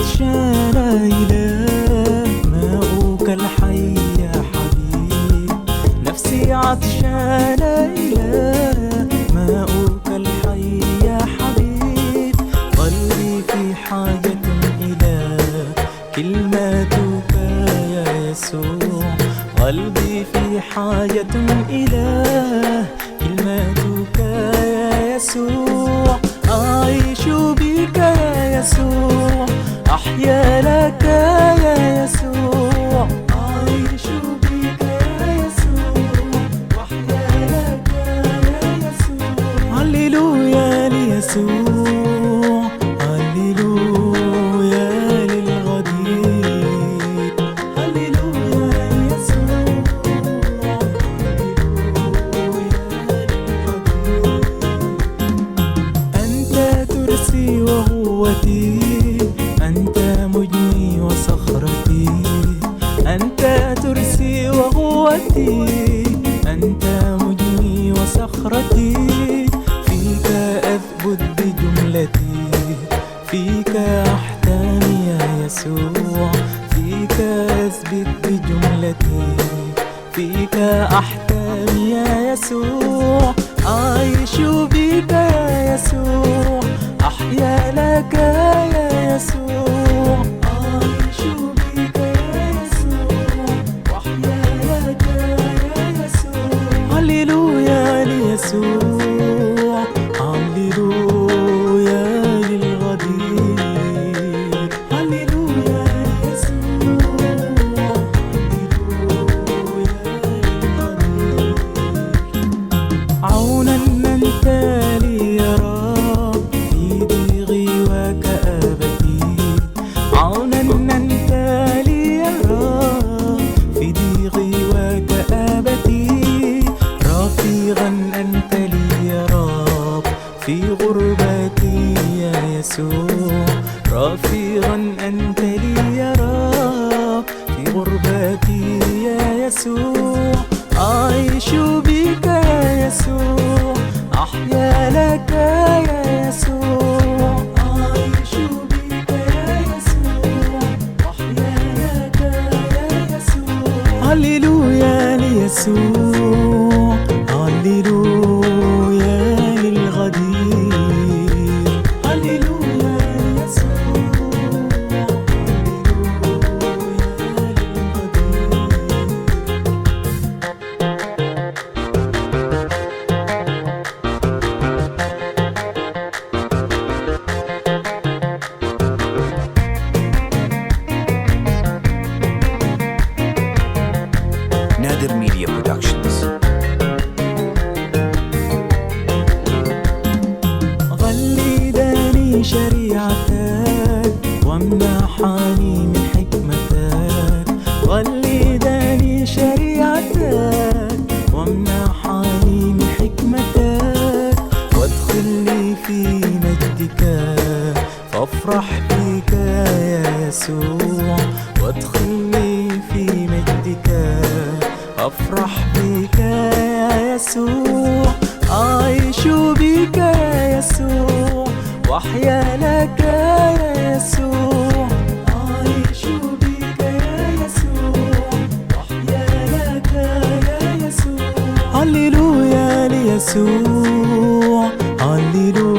عطشانة إله ماؤك الحي يا حبيب. نفسي عطشانة إله ماؤك الحي يا حبيب. قلبي في حاجة إلى كلماتك يا يسوع. قلبي في حاجة إلى كلماتك يا يسوع. أعيش بك يا يسوع، أحيا لك يا يسوع. أعيش بك يا يسوع، وأحيا لك يا يسوع. هللويا ليسوع، هللويا للغدير. هللويا ليسوع، ترسي وقوتي، أنت مجني وصخرتي. أنت ترسي وقوتي، أنت مجني وصخرتي. فيك أثبت بجملتي، فيك أحتمي يا يسوع. فيك أثبت بجملتي، فيك أحتمي يا يسوع. أعيش بك يا يسوع، أحيا لك يا يسوع. أعيش بك يا يسوع، وأحيا لك يا يسوع. هللويا ليسوع، هللويا للغدير. هللويا ليسوع، هللويا للغدير. عونا أنت لي يا رب في ضيقي وكآبتي. عونا أنت لي يا رب في ضيقي وكآبتي. رفيقا أنت لي يا رب في غربتي يا يسوع. رفيقا أنت لي يا رب في غربتي يا يسوع. أعيش بك يا يسوع، أحيا لك يا يسوع. أعيش بك يا يسوع، وأحيا لك يا يسوع. هللويا ليسوع، هللويا للغدير. هللويا ليسوع، هللويا للغدير. نادر ميديا برودكشنز. غلدني شريعتك وامنحني من حكمتك. غلدني شريعتك وامنحني من حكمتك. وادخلني في مجدك فافرح بك يا يسوع. وادخلني في مجدك أفرح بك يا يسوع. أعيش بك يا يسوع، وأحيا لك يا يسوع. أعيش بك يا يسوع، وأحيا لك يا يسوع. هللويا ليسوع، هللويا